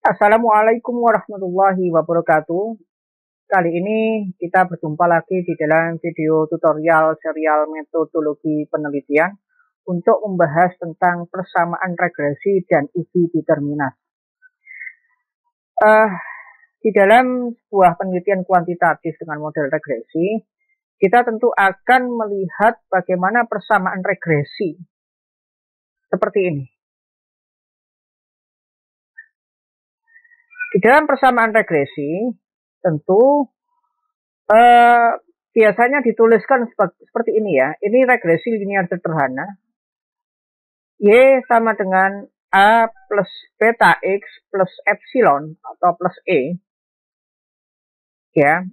Assalamualaikum warahmatullahi wabarakatuh. Kali ini kita berjumpa lagi di dalam video tutorial serial metodologi penelitian untuk membahas tentang persamaan regresi dan uji determinasi. Di dalam sebuah penelitian kuantitatif dengan model regresi, kita tentu akan melihat bagaimana persamaan regresi seperti ini. Di dalam persamaan regresi, tentu biasanya dituliskan seperti ini ya. Ini regresi linear sederhana. Y sama dengan A plus beta X plus epsilon atau plus E. Ya,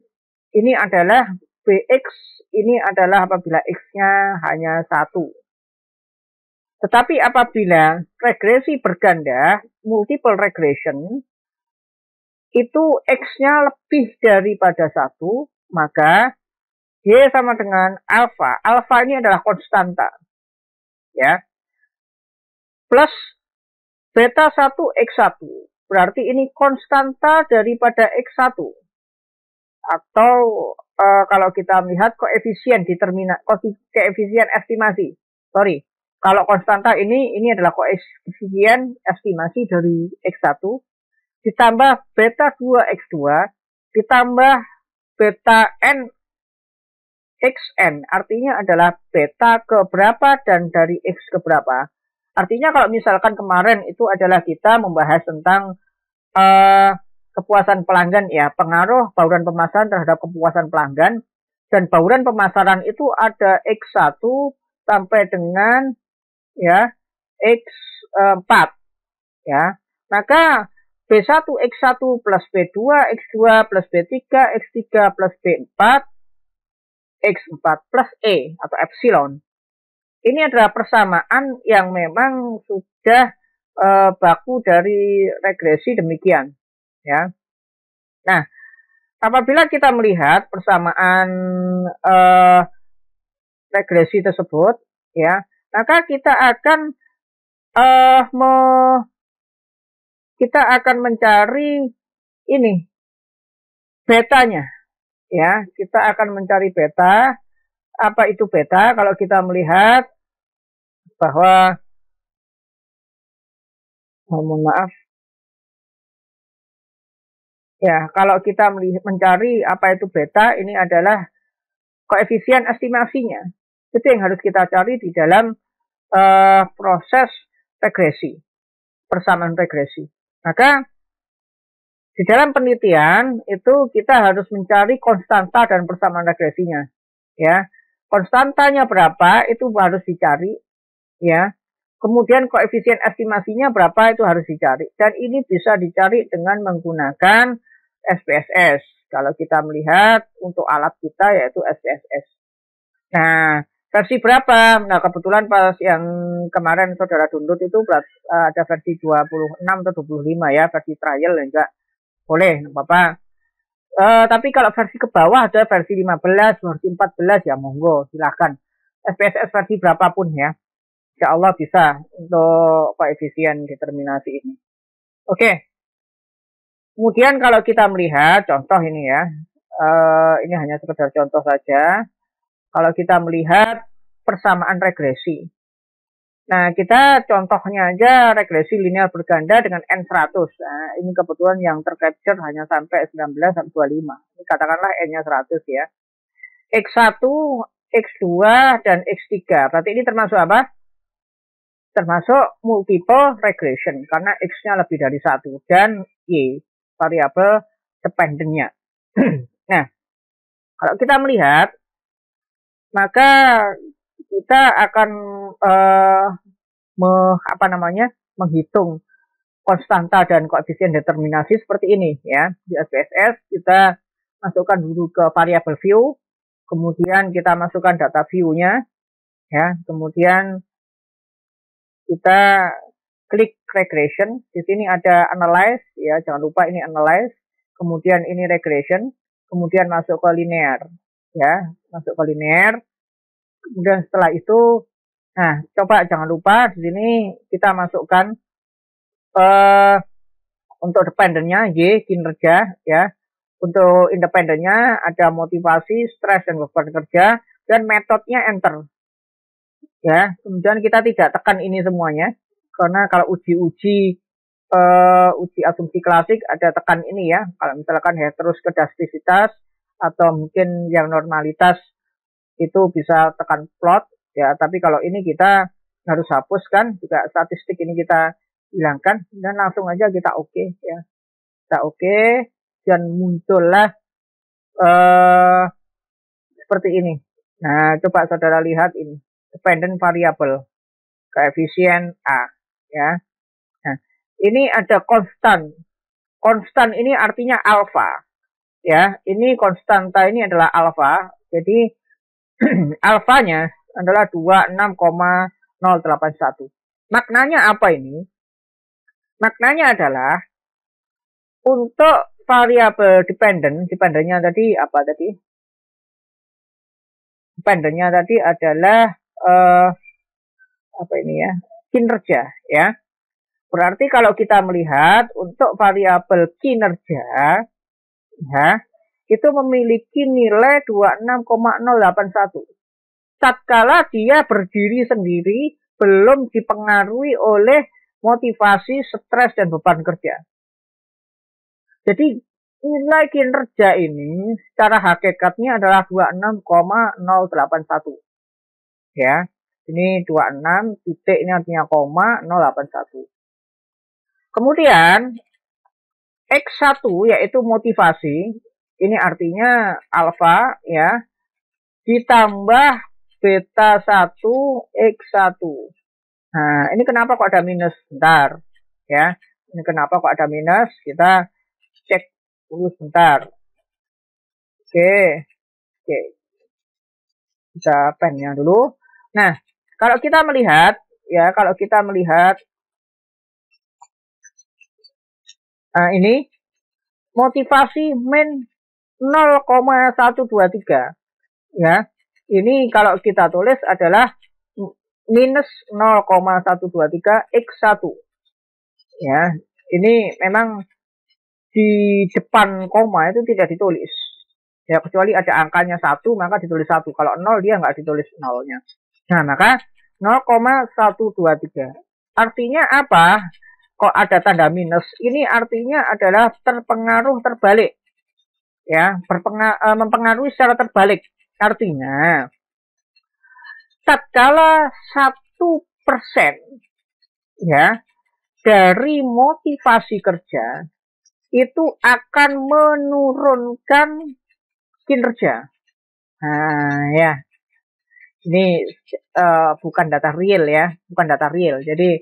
ini adalah Bx, ini adalah apabila X-nya hanya 1. Tetapi apabila regresi berganda, multiple regression, itu X-nya lebih daripada 1, maka Y sama dengan alfa. Alfa ini adalah konstanta. Ya. Plus beta 1 X1. Berarti ini konstanta daripada X1. Atau kalau kita melihat koefisien estimasi. Sorry. Kalau konstanta ini adalah koefisien estimasi dari X1. Ditambah beta 2x2 ditambah beta n xn, artinya adalah beta ke berapa dan dari x ke berapa. Artinya kalau misalkan kemarin itu adalah kita membahas tentang kepuasan pelanggan ya, pengaruh bauran pemasaran terhadap kepuasan pelanggan, dan bauran pemasaran itu ada x1 sampai dengan ya x4 ya. Maka B1 X1 plus B2 X2 plus B3 X3 plus B4 X4 plus E atau epsilon. Ini adalah persamaan yang memang sudah baku dari regresi demikian. Ya. Nah, apabila kita melihat persamaan regresi tersebut, ya, maka kita akan mencari ini betanya ya, kita akan mencari beta. Apa itu beta? Kalau kita melihat bahwa mohon maaf ya, kalau kita mencari apa itu beta, ini adalah koefisien estimasinya. Itu yang harus kita cari di dalam proses regresi, persamaan regresi. Maka di dalam penelitian itu kita harus mencari konstanta dan persamaan regresinya. Ya, konstantanya berapa itu harus dicari. Ya, kemudian koefisien estimasinya berapa itu harus dicari. Dan ini bisa dicari dengan menggunakan SPSS. Kalau kita melihat untuk alat kita yaitu SPSS. Nah, versi berapa? Nah, kebetulan pas yang kemarin saudara download itu ada versi 26 atau 25 ya, versi trial enggak boleh, Bapak. Tapi kalau versi ke bawah ada versi 15, versi 14 ya monggo, silakan. SPSS versi berapapun ya. Insya Allah bisa untuk koefisien determinasi ini. Oke. Kemudian kalau kita melihat contoh ini ya, ini hanya sekedar contoh saja. Kalau kita melihat persamaan regresi. Nah, kita contohnya aja regresi linear berganda dengan N100. Nah, ini kebetulan yang tercapture hanya sampai 19 sampai 25. Ini katakanlah N-nya 100 ya. X1, X2, dan X3. Berarti ini termasuk apa? Termasuk multiple regression. Karena X-nya lebih dari 1. Dan Y, variabel dependent-nya. Nah, kalau kita melihat, maka kita akan menghitung konstanta dan koefisien determinasi seperti ini ya. Di SPSS kita masukkan dulu ke variabel view, kemudian kita masukkan data view-nya ya, kemudian kita klik regression. Di sini ada analyze ya, jangan lupa ini analyze, kemudian ini regression, kemudian masuk ke linear ya, masuk ke linear. Kemudian setelah itu, nah coba jangan lupa di sini kita masukkan untuk dependennya Y, kinerja, ya. Untuk independennya ada motivasi, stres, dan beban kerja, dan metodenya enter. Ya, kemudian kita tidak tekan ini semuanya, karena kalau uji asumsi klasik ada tekan ini ya. Kalau misalkan heteroskedastisitas atau mungkin yang normalitas itu bisa tekan plot, ya. Tapi kalau ini kita harus hapuskan, juga statistik ini kita hilangkan, dan langsung aja kita oke, ya. Kita oke, dan muncullah seperti ini. Nah, coba saudara lihat ini, dependent variable, koefisien A, ya. Nah, ini ada konstan. Konstan ini artinya alfa, ya. Ini konstanta ini adalah alfa. Jadi alfanya adalah 26,081. Maknanya apa ini? Maknanya adalah untuk variabel dependennya tadi apa tadi? Dependennya tadi adalah apa ini ya? Kinerja, ya. Berarti kalau kita melihat untuk variabel kinerja, ya, itu memiliki nilai 26,081. Tatkala dia berdiri sendiri, belum dipengaruhi oleh motivasi, stres, dan beban kerja. Jadi nilai kinerja ini secara hakikatnya adalah 26,081. Ya, ini 26 titik ini artinya koma 081. Kemudian X1 yaitu motivasi, ini artinya alfa, ya, ditambah beta 1 X1. Nah, ini kenapa kok ada minus? Bentar, ya. Ini kenapa kok ada minus? Kita cek dulu sebentar. Oke. Bisa pennya dulu. Nah, kalau kita melihat, ya, ini motivasi min 0,123, ya. Ini kalau kita tulis adalah minus 0,123 X1. Ya, ini memang di depan koma itu tidak ditulis. Ya, kecuali ada angkanya 1, maka ditulis 1. Kalau 0, dia nggak ditulis 0-nya. Nah, maka 0,123. Artinya apa? Kok ada tanda minus? Ini artinya adalah terpengaruh terbalik. Ya, mempengaruhi secara terbalik. Artinya, tatkala 1%, ya, dari motivasi kerja itu akan menurunkan kinerja. Nah, ya, ini bukan data real, ya, bukan data real. Jadi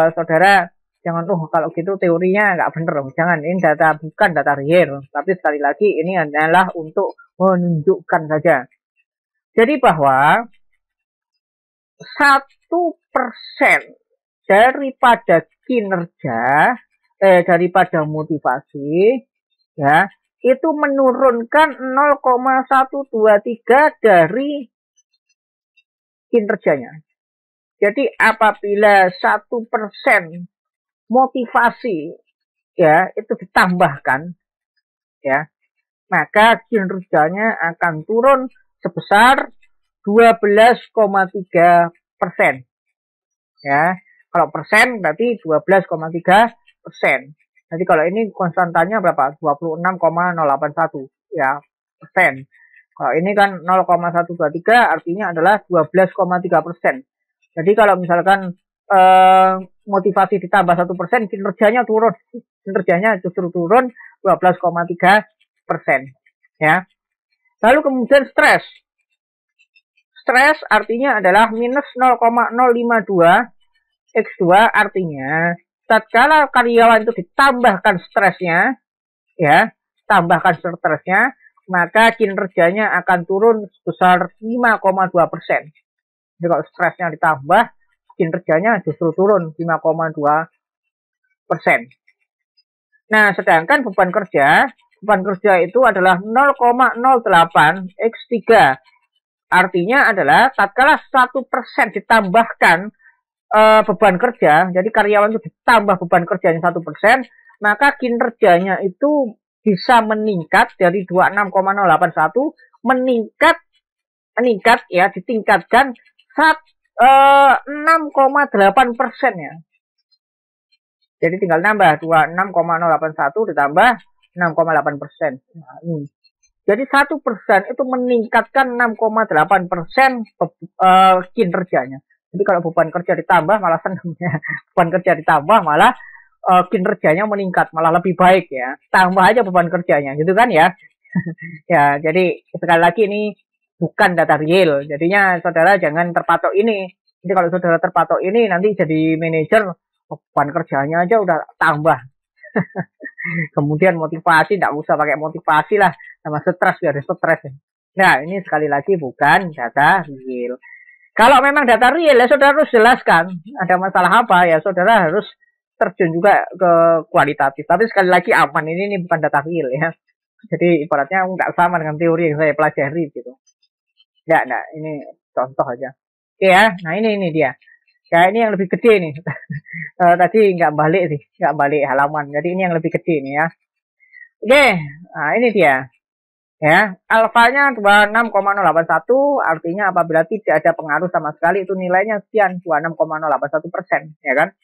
saudara jangan kalau gitu teorinya nggak bener. Jangan, ini bukan data real. Tapi sekali lagi ini adalah untuk menunjukkan saja. Jadi bahwa 1% daripada kinerja, daripada motivasi, ya, itu menurunkan 0,123 dari kinerjanya. Jadi apabila 1% motivasi, ya, itu ditambahkan, ya, maka kinerjanya akan turun sebesar 12,3%. Ya, kalau persen berarti 12,3%. Jadi kalau ini konstantanya berapa? 26,081, ya, persen. Kalau ini kan 0,123 artinya adalah 12,3%. Jadi kalau misalkan motivasi ditambah 1%, kinerjanya turun. Kinerjanya justru turun 12,3%. Ya. Lalu kemudian stres. Stres artinya adalah minus 0,052 X2, artinya tatkala karyawan itu ditambahkan stresnya, ya, tambahkan stresnya, maka kinerjanya akan turun sebesar 5,2%. Jadi kalau stresnya ditambah, kinerjanya justru turun 5,2%. Nah, sedangkan beban kerja itu adalah 0,08 X3. Artinya adalah tatkala 1% ditambahkan beban kerja, jadi karyawan itu ditambah beban kerjanya 1%, maka kinerjanya itu bisa meningkat dari 26,081 meningkat ya, ditingkatkan 6,8% ya. Jadi tinggal nambah 26,081 ditambah 6,8%. Nah, ini. Jadi 1% itu meningkatkan 6,8% kinerjanya. Jadi kalau beban kerja ditambah malah senangnya. Beban kerja ditambah malah kinerjanya meningkat, malah lebih baik ya. Tambah aja beban kerjanya, gitu kan ya. Ya, jadi sekali lagi ini bukan data real. Jadinya saudara jangan terpatok ini. Jadi kalau saudara terpatok ini nanti jadi manajer, beban kerjanya aja udah tambah. Kemudian motivasi, tidak usah pakai motivasi lah, sama stres, biar stres. Nah, ini sekali lagi bukan data real. Kalau memang data real ya saudara harus jelaskan ada masalah apa ya, saudara harus terjun juga ke kualitatif. Tapi sekali lagi aman, ini bukan data real ya. Jadi ibaratnya nggak sama dengan teori yang saya pelajari gitu. Nggak, ini contoh aja. Oke ya, nah ini dia. Ya ini yang lebih gede nih. Tadi nggak balik halaman. Jadi ini yang lebih gede nih ya. Oke, nah ini dia. Ya, alfanya 26,081, artinya apabila tidak ada pengaruh sama sekali itu nilainya sekian, 26,081%, ya kan?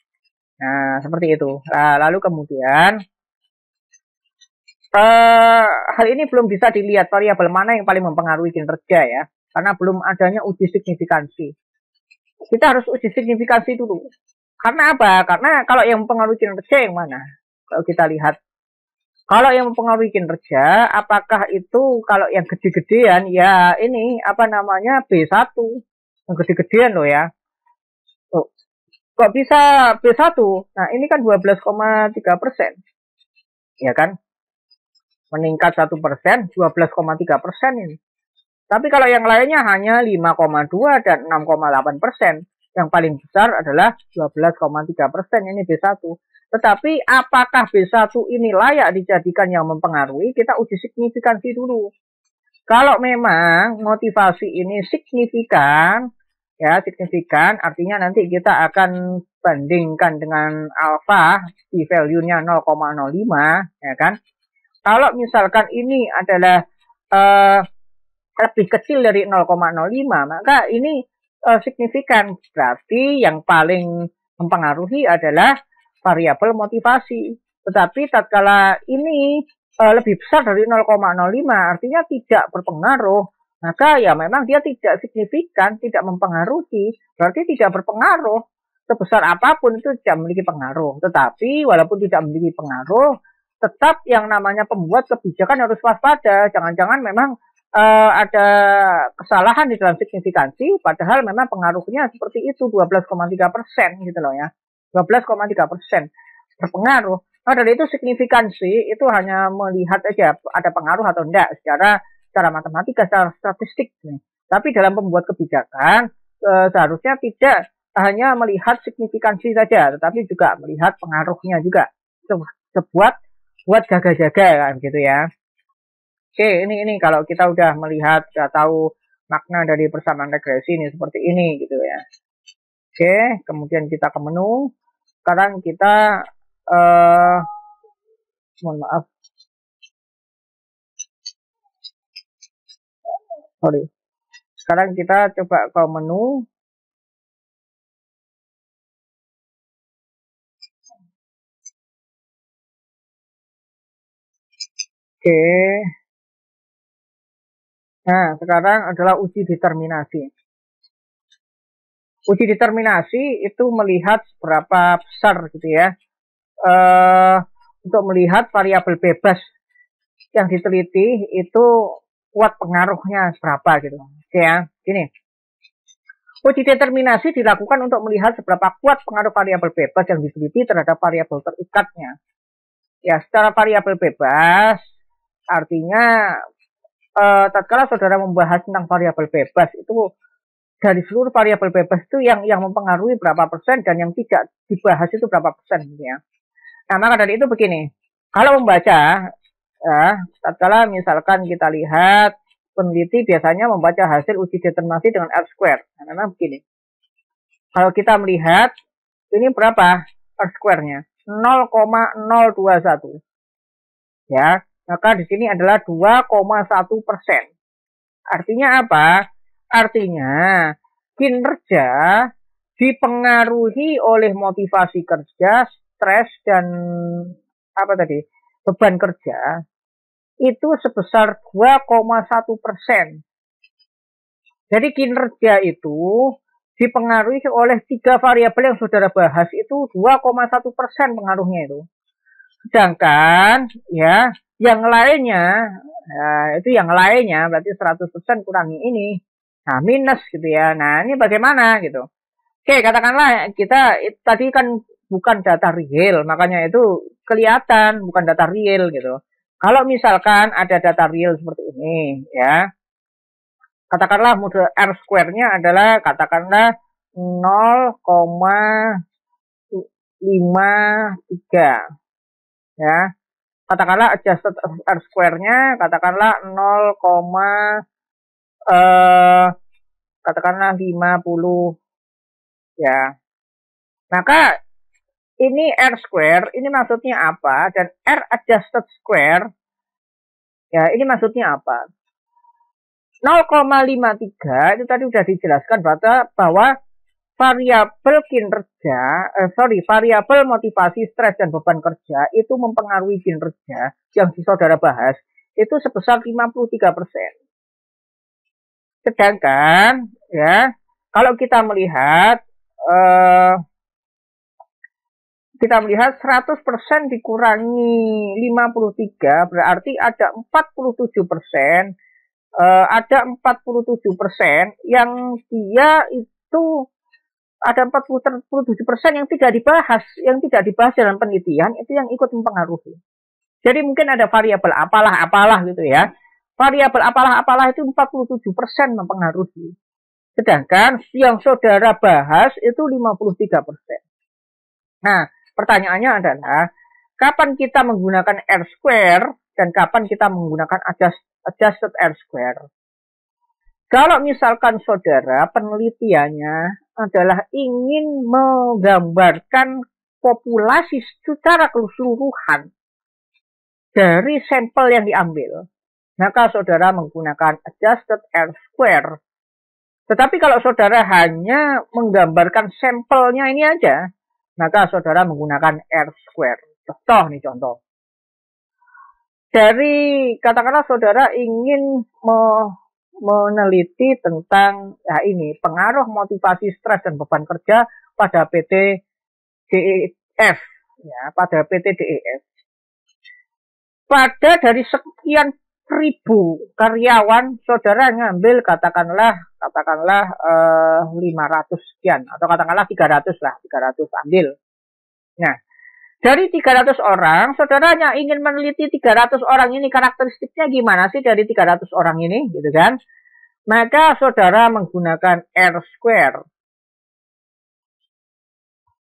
Nah, seperti itu. Nah, lalu kemudian hal ini belum bisa dilihat variabel mana yang paling mempengaruhi kinerja ya, karena belum adanya uji signifikansi. Kita harus uji signifikansi dulu. Karena apa? Karena kalau yang mempengaruhi kinerja yang mana? Kalau kita lihat, kalau yang mempengaruhi kinerja, apakah itu kalau yang gede-gedean, ya ini apa namanya B1, yang gede-gedean loh ya. Oh, kok bisa B1? Nah ini kan 12,3%, ya kan? Meningkat 1%, 12,3% ini. Tapi kalau yang lainnya hanya 5,2 dan 6,8%. Yang paling besar adalah 12,3%, ini B1. Tetapi apakah B1 ini layak dijadikan yang mempengaruhi? Kita uji signifikansi dulu. Kalau memang motivasi ini signifikan, ya signifikan, artinya nanti kita akan bandingkan dengan alfa, p-value-nya 0,05, ya kan? Kalau misalkan ini adalah lebih kecil dari 0,05, maka ini signifikan. Berarti yang paling mempengaruhi adalah variabel motivasi. Tetapi tatkala ini lebih besar dari 0,05, artinya tidak berpengaruh, maka ya memang dia tidak signifikan, tidak mempengaruhi. Berarti tidak berpengaruh. Sebesar apapun itu tidak memiliki pengaruh. Tetapi walaupun tidak memiliki pengaruh, tetap yang namanya pembuat kebijakan harus waspada. Jangan-jangan memang ada kesalahan di dalam signifikansi, padahal memang pengaruhnya seperti itu 12,3% gitu loh ya, 12,3% berpengaruh. Nah dari itu signifikansi itu hanya melihat aja ada pengaruh atau enggak secara matematika, secara statistik. Tapi dalam pembuat kebijakan seharusnya tidak hanya melihat signifikansi saja, tetapi juga melihat pengaruhnya juga. Buat jaga-jaga kan gitu ya. Oke, ini kalau kita udah melihat, udah tahu makna dari persamaan regresi ini seperti ini gitu ya. Oke, kemudian kita ke menu. Sekarang kita mohon maaf. Sorry. Sekarang kita coba ke menu. Oke. Nah, sekarang adalah uji determinasi. Uji determinasi itu melihat seberapa besar gitu ya. Untuk melihat variabel bebas yang diteliti itu kuat pengaruhnya seberapa gitu. Oke ya, gini. Uji determinasi dilakukan untuk melihat seberapa kuat pengaruh variabel bebas yang diteliti terhadap variabel terikatnya. Ya, secara variabel bebas artinya tatkala saudara membahas tentang variabel bebas itu dari seluruh variabel bebas itu yang mempengaruhi berapa persen dan yang tidak dibahas itu berapa persen gitu ya. Nah, maka dari itu begini. Kalau membaca tatkala misalkan kita lihat peneliti biasanya membaca hasil uji determinasi dengan R-square. Nah, memang begini. Kalau kita melihat ini berapa R-square-nya? 0,021. Ya, maka di sini adalah 2,1%. Artinya apa? Artinya kinerja dipengaruhi oleh motivasi kerja, stres, dan apa tadi, beban kerja itu sebesar 2,1%. Jadi kinerja itu dipengaruhi oleh 3 variabel yang saudara bahas, itu 2,1% pengaruhnya itu. Sedangkan ya yang lainnya, itu yang lainnya berarti 100% kurangi ini, nah minus gitu ya. Nah ini bagaimana gitu. Oke, katakanlah kita tadi kan bukan data real, makanya itu kelihatan bukan data real gitu. Kalau misalkan ada data real seperti ini ya, katakanlah model R square-nya adalah katakanlah 0,53 ya. Katakanlah adjusted R square-nya katakanlah 0, katakanlah 50 ya. Maka ini R square, ini maksudnya apa? Dan R adjusted square ya, ini maksudnya apa? 0,53 itu tadi sudah dijelaskan bahwa variabel kinerja, variabel motivasi, stres, dan beban kerja itu mempengaruhi kinerja yang saudara bahas itu sebesar 53%. Sedangkan ya, kalau kita melihat 100% dikurangi 53 berarti ada 47%. Ada 47% yang dia itu ada 47% yang tidak dibahas dalam penelitian, itu yang ikut mempengaruhi. Jadi mungkin ada variabel apalah gitu ya. Variabel apalah itu 47% mempengaruhi. Sedangkan yang saudara bahas itu 53%. Nah, pertanyaannya adalah kapan kita menggunakan R square dan kapan kita menggunakan adjusted R square. Kalau misalkan saudara penelitiannya adalah ingin menggambarkan populasi secara keseluruhan dari sampel yang diambil, maka saudara menggunakan adjusted R square. Tetapi kalau saudara hanya menggambarkan sampelnya ini aja, maka saudara menggunakan R square. Contoh. Dari katakanlah saudara ingin meneliti tentang ya ini pengaruh motivasi, stres, dan beban kerja pada PT DEF ya, pada PT DEF. Pada dari sekian ribu karyawan saudara ngambil katakanlah 500 sekian atau katakanlah 300 ambil. Nah, dari 300 orang, saudaranya ingin meneliti 300 orang ini karakteristiknya gimana sih dari 300 orang ini, gitu kan? Maka saudara menggunakan R square.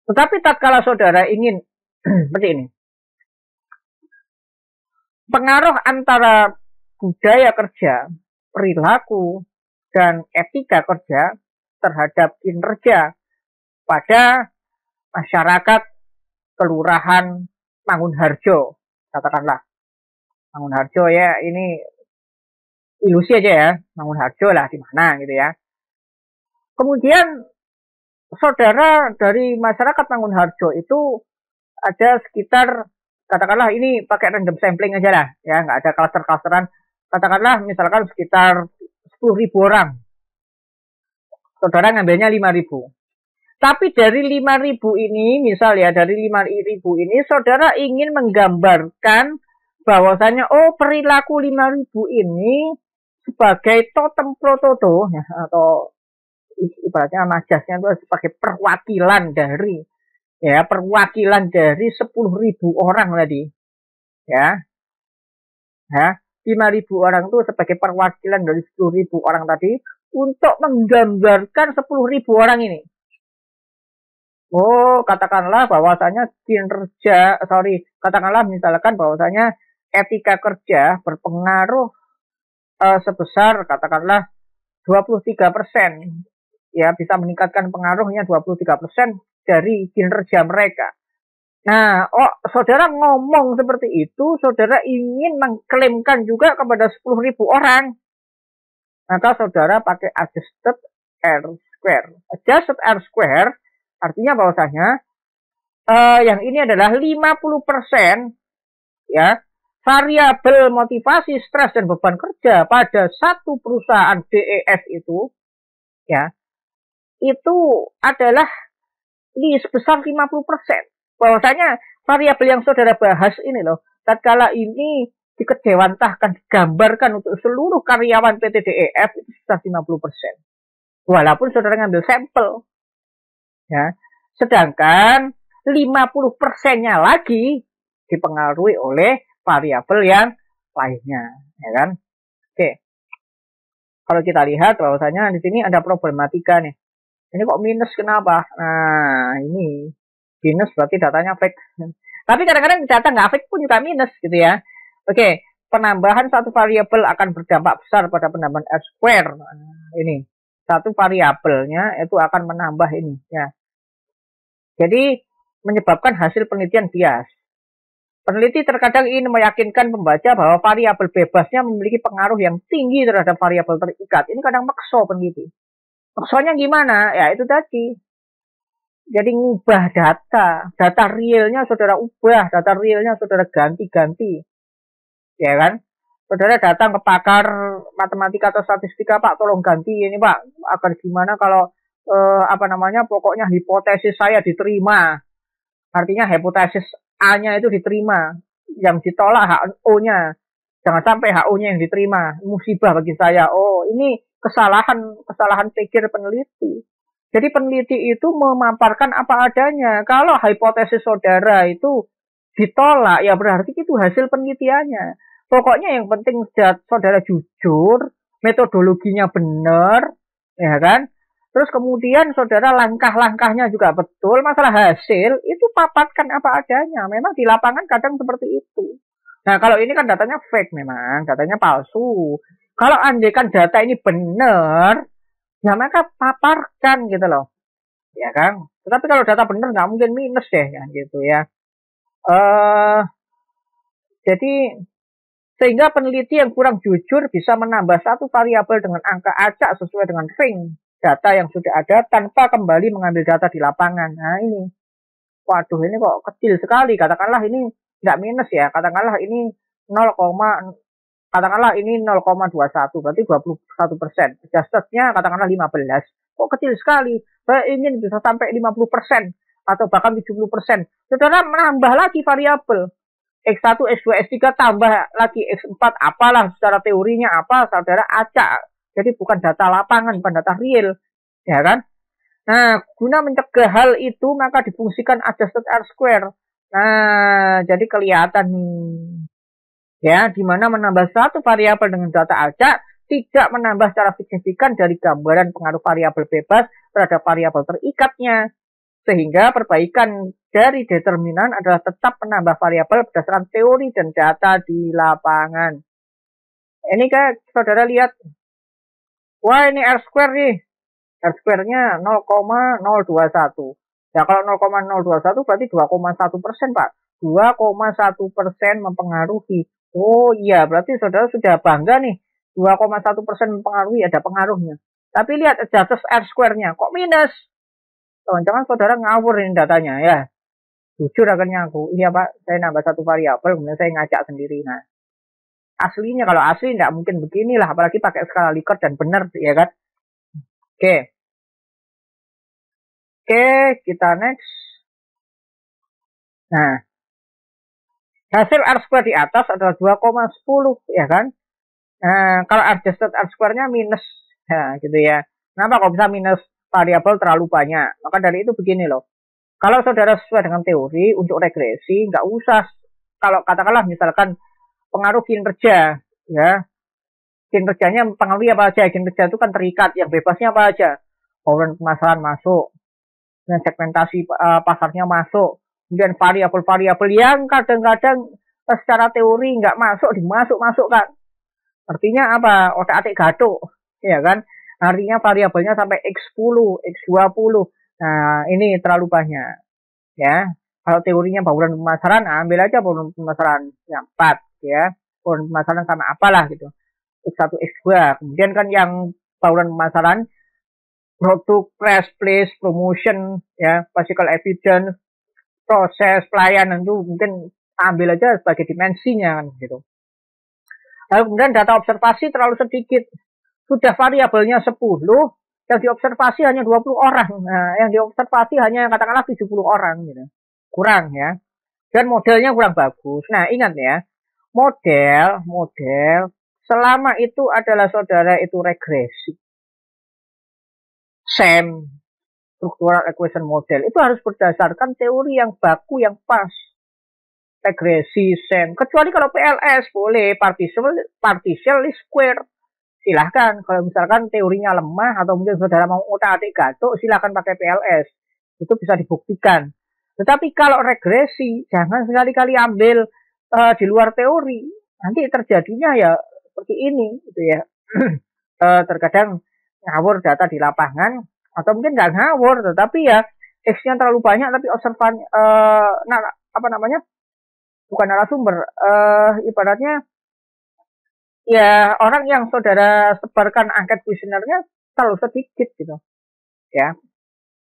Tetapi tatkala saudara ingin seperti ini, pengaruh antara budaya kerja, perilaku, dan etika kerja terhadap kinerja pada masyarakat Kelurahan Mangunharjo, katakanlah Mangunharjo ya, ini ilusi aja ya, Mangunharjo lah di mana gitu ya. Kemudian saudara dari masyarakat Mangunharjo itu ada sekitar, katakanlah ini pakai random sampling aja lah ya, nggak ada cluster-clusteran, katakanlah misalkan sekitar 10.000 orang, saudara ngambilnya 5.000. Tapi dari 5.000 ini, misal ya, dari 5.000 ini, saudara ingin menggambarkan bahwasanya, perilaku 5.000 ini sebagai totem prototo, ya, atau ibaratnya majasnya itu sebagai perwakilan dari 10.000 orang tadi. Ya. 5.000 orang itu sebagai perwakilan dari 10.000 orang tadi untuk menggambarkan 10.000 orang ini. Katakanlah bahwasanya katakanlah misalkan bahwasanya etika kerja berpengaruh sebesar katakanlah 23%. Ya, bisa meningkatkan pengaruhnya 23% dari kinerja mereka. Nah, saudara ngomong seperti itu, saudara ingin mengklaimkan juga kepada 10.000 orang. Maka saudara pakai adjusted R square. Adjusted R square artinya bahwasanya yang ini adalah 50% ya variabel motivasi, stres, dan beban kerja pada satu perusahaan DEF itu ya itu adalah sebesar 50%. Bahwasanya variabel yang saudara bahas ini loh, tatkala ini dikejewantahkan, digambarkan untuk seluruh karyawan PT DEF itu sebesar 50%. Walaupun saudara ngambil sampel. Ya. Sedangkan 50%-nya lagi dipengaruhi oleh variabel yang lainnya, ya kan? Oke. Kalau kita lihat bahwasanya di sini ada problematika nih. Ini kok minus kenapa? Nah, ini minus berarti datanya fake. Tapi kadang-kadang data nggak fake pun juga minus gitu ya. Oke, penambahan satu variabel akan berdampak besar pada penambahan R square. Nah, ini satu variabelnya itu akan menambah ini ya. Jadi menyebabkan hasil penelitian bias. Peneliti terkadang ingin meyakinkan pembaca bahwa variabel bebasnya memiliki pengaruh yang tinggi terhadap variabel terikat. Ini kadang makso peneliti. Maksonya gimana? Ya itu tadi. Jadi ngubah data realnya saudara ubah, data realnya saudara ganti-ganti. Ya kan? Saudara datang ke pakar matematika atau statistika, Pak, tolong ganti ini, Pak. Agar gimana kalau pokoknya hipotesis saya diterima. Artinya hipotesis A-nya itu diterima, yang ditolak HO-nya. Jangan sampai HO-nya yang diterima. Musibah bagi saya. Oh, ini kesalahan pikir peneliti. Jadi peneliti itu memaparkan apa adanya. Kalau hipotesis saudara itu ditolak, ya berarti itu hasil penelitiannya. Pokoknya yang penting saudara jujur, metodologinya benar, ya kan? Terus kemudian saudara langkah-langkahnya juga betul, masalah hasil itu paparkan apa adanya. Memang di lapangan kadang seperti itu. Nah, kalau ini kan datanya fake memang, datanya palsu. Kalau andaikan data ini benar, ya maka paparkan gitu loh. Ya kan? Tetapi kalau data benar nggak mungkin minus deh ya gitu ya. Jadi sehingga peneliti yang kurang jujur bisa menambah satu variabel dengan angka acak sesuai dengan ring data yang sudah ada tanpa kembali mengambil data di lapangan. Nah ini, waduh ini kok kecil sekali. Katakanlah ini nggak minus ya, katakanlah ini 0, katakanlah ini 0,21, berarti 21%. Adjustednya katakanlah 15. Kok kecil sekali? Saya ingin bisa sampai 50% atau bahkan 70%. Saudara menambah lagi variabel. X1, X2, X3 tambah lagi X4 apalah secara teorinya apa, saudara acak. Jadi bukan data lapangan, bukan data real. Ya kan? Nah, guna mencegah hal itu maka difungsikan adjusted R square. Nah, jadi kelihatan nih. Ya, di mana menambah satu variabel dengan data acak tidak menambah secara signifikan dari gambaran pengaruh variabel bebas terhadap variabel terikatnya. Sehingga perbaikan dari determinan adalah tetap menambah variabel berdasarkan teori dan data di lapangan. Ini kan saudara lihat. Wah, ini R square nih. R square-nya 0,021. Ya, kalau 0,021 berarti 2,1%, Pak. 2,1% mempengaruhi. Oh iya, berarti saudara sudah bangga nih. 2,1% mempengaruhi, ada pengaruhnya. Tapi lihat adjusted R square-nya. Kok minus? Jangan-jangan saudara ngawur ini datanya ya. Jujur akhirnya aku. Iya Pak, saya nambah satu variabel, kemudian saya ngacak sendiri. Nah, aslinya kalau asli nggak mungkin beginilah, apalagi pakai skala Likert dan benar, ya kan? Oke. Oke, kita next. Nah, hasil R square di atas adalah 2,10, ya kan? Nah, kalau adjusted R square-nya minus, nah, gitu ya. Kenapa kok bisa minus? Variabel terlalu banyak. Maka dari itu begini loh. Kalau saudara sesuai dengan teori untuk regresi, nggak usah. Kalau katakanlah misalkan pengaruh kinerja, ya, kinerjanya mempengaruhi apa aja? Kinerja itu kan terikat. Yang bebasnya apa aja? Bauran pemasaran masuk, dan segmentasi pasarnya masuk, kemudian variabel-variabel yang kadang-kadang secara teori nggak masuk, dimasuk-masukkan. Artinya apa? Otak-atik gaduh, ya kan? Artinya variabelnya sampai X10, X20. Nah, ini terlalu banyak. Ya, Kalau teorinya bauran pemasaran, ambil aja bauran pemasaran yang 4 ya. Bauran pemasaran sama apalah gitu. X1, X2. Kemudian kan yang bauran pemasaran, produk, press, place, promotion, ya, physical evidence, proses, pelayanan itu mungkin ambil aja sebagai dimensinya kan gitu. Lalu kemudian data observasi terlalu sedikit. Sudah variabelnya 10, yang diobservasi hanya 20 orang. Nah, yang diobservasi hanya katakanlah 70 orang gitu. Kurang ya. Dan modelnya kurang bagus. Nah, ingat ya, model selama itu adalah saudara itu regresi. SEM, structural equation model, itu harus berdasarkan teori yang baku, yang pas. Regresi, SEM. Kecuali kalau PLS, boleh. Partial square. Silahkan. Kalau misalkan teorinya lemah, atau mungkin saudara mau otak-atik gatuk, silahkan pakai PLS. Itu bisa dibuktikan. Tetapi kalau regresi, jangan sekali-kali ambil di luar teori. Nanti terjadinya ya seperti ini, gitu ya. Terkadang ngawur data di lapangan, atau mungkin nggak ngawur, tetapi ya X-nya terlalu banyak, tapi observan bukan narasumber, ibaratnya ya orang yang saudara sebarkan angket kuesionernya terlalu sedikit gitu ya.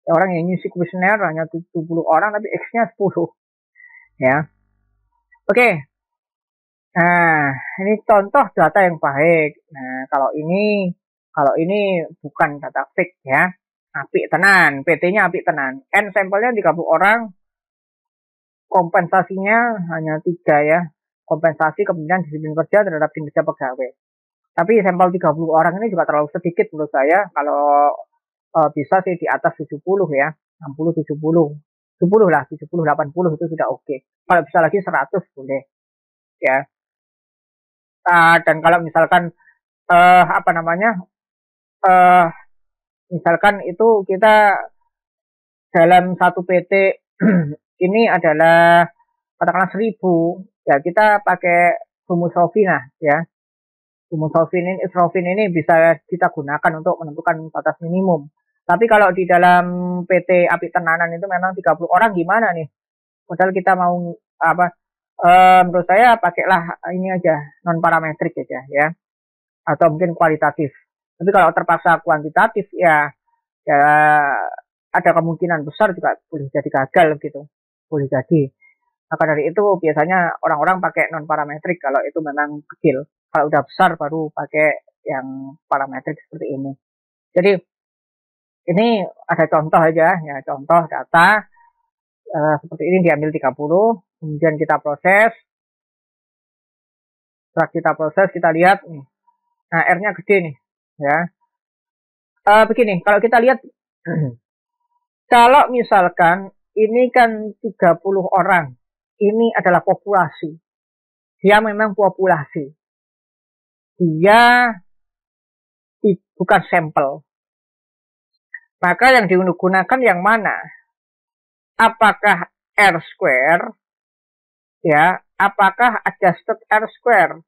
Orang yang ngisi kuesioner hanya 70 orang tapi X-nya 10 ya. Oke. Nah, ini contoh data yang baik. Nah, kalau ini bukan data fake ya. Apik tenan, PT-nya apik tenan. N sampelnya 30 orang. Kompensasinya hanya 3 ya. Kompensasi kemudian disiplin kerja terhadap kinerja pegawai. Tapi sampel 30 orang ini juga terlalu sedikit menurut saya. Kalau bisa sih di atas 70 ya. 60, 70. 70 lah, 70, 80 itu sudah oke. Kalau bisa lagi 100 boleh. Ya. Dan kalau misalkan misalkan itu kita dalam satu PT ini adalah katakanlah 1000, ya kita pakai rumus Raufina ya. Rumus Raufin ini bisa kita gunakan untuk menentukan batas minimum. Tapi kalau di dalam PT Apik Tenanan itu memang 30 orang gimana nih? Padahal kita mau menurut saya pakailah ini aja, non parametrik aja ya. Atau mungkin kualitatif. Tapi kalau terpaksa kuantitatif ya ada kemungkinan besar juga boleh jadi gagal gitu. Boleh jadi. Maka dari itu biasanya orang-orang pakai non parametrik kalau itu memang kecil. Kalau udah besar baru pakai yang parametrik seperti ini. Jadi ini ada contoh aja ya, contoh data seperti ini diambil 30, kemudian kita proses. Setelah kita proses kita lihat nih. Nah, R-nya gede nih ya. Begini, kalau kita lihat kalau misalkan ini kan 30 orang, ini adalah populasi. Dia memang populasi. Dia bukan sampel. Maka yang digunakan yang mana? Apakah R square? Ya, apakah adjusted R square?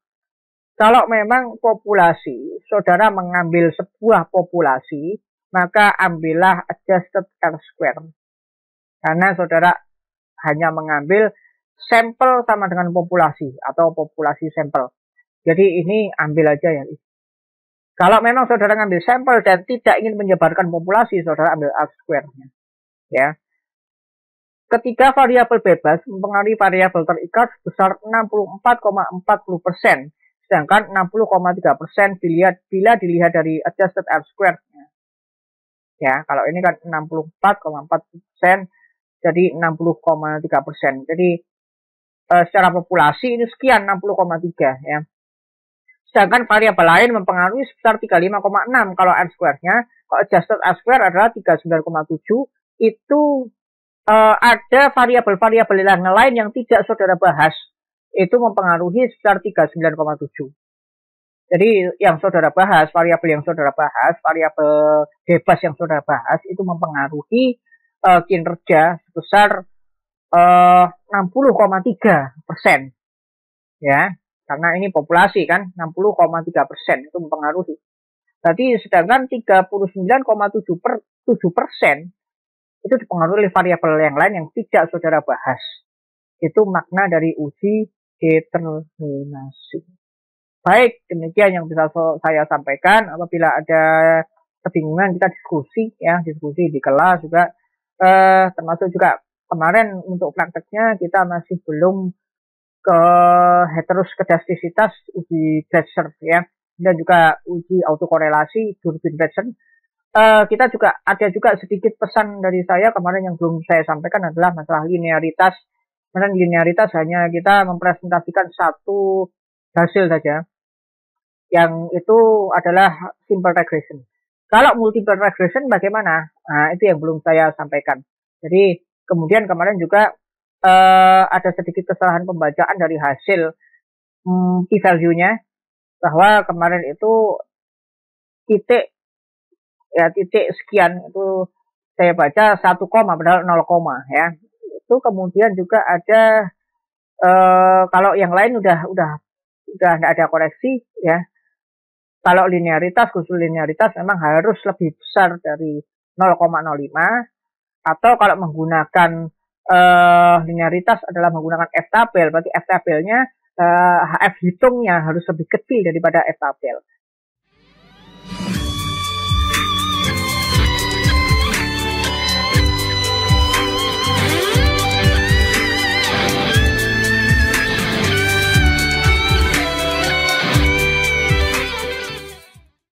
Kalau memang populasi, saudara mengambil sebuah populasi, maka ambillah adjusted R square. Karena saudara hanya mengambil sampel sama dengan populasi atau populasi sampel. Jadi ini ambil aja ya. Kalau memang saudara ngambil sampel dan tidak ingin menyebarkan populasi, saudara ambil R square-nya. Ya. Ketiga variabel bebas mempengaruhi variabel terikat sebesar 64,40%, sedangkan 60,3% bila dilihat dari adjusted R square-nya. Ya, kalau ini kan 64,4%, jadi 60,3%. Jadi secara populasi ini sekian 60,3 ya. Sedangkan variabel lain mempengaruhi sebesar 35,6 kalau R square-nya. Kalau adjusted R square adalah 39,7. Itu ada variabel-variabel yang lain yang tidak saudara bahas. Itu mempengaruhi sebesar 39,7. Jadi yang saudara bahas, variabel yang saudara bahas, variabel bebas yang saudara bahas, itu mempengaruhi kinerja sebesar 60,3%. Ya. Karena ini populasi kan, 60,3% itu mempengaruhi. Jadi sedangkan 39,7% itu dipengaruhi oleh variabel yang lain yang tidak saudara bahas. Itu makna dari uji determinasi. Baik, demikian yang bisa saya sampaikan. Apabila ada kebingungan, kita diskusi di kelas juga. Termasuk juga kemarin untuk prakteknya kita masih belum ke heteroskedastisitas uji Glasser ya, dan juga uji autokorelasi Durbin-Glasser. Kita juga ada juga sedikit pesan dari saya kemarin yang belum saya sampaikan adalah masalah linearitas. Karena linearitas hanya kita mempresentasikan satu hasil saja, yang itu adalah simple regression. Kalau multiple regression bagaimana? Nah, itu yang belum saya sampaikan. Jadi kemudian kemarin juga ada sedikit kesalahan pembacaan dari hasil p-value-nya, bahwa kemarin itu titik sekian itu saya baca 1, padahal 0, ya. Itu kemudian juga ada kalau yang lain udah nggak ada koreksi ya. Kalau khusus linearitas memang harus lebih besar dari 0,05, atau kalau menggunakan linearitas adalah menggunakan F-tabel, berarti F-tabelnya HF hitungnya harus lebih kecil daripada F-tabel.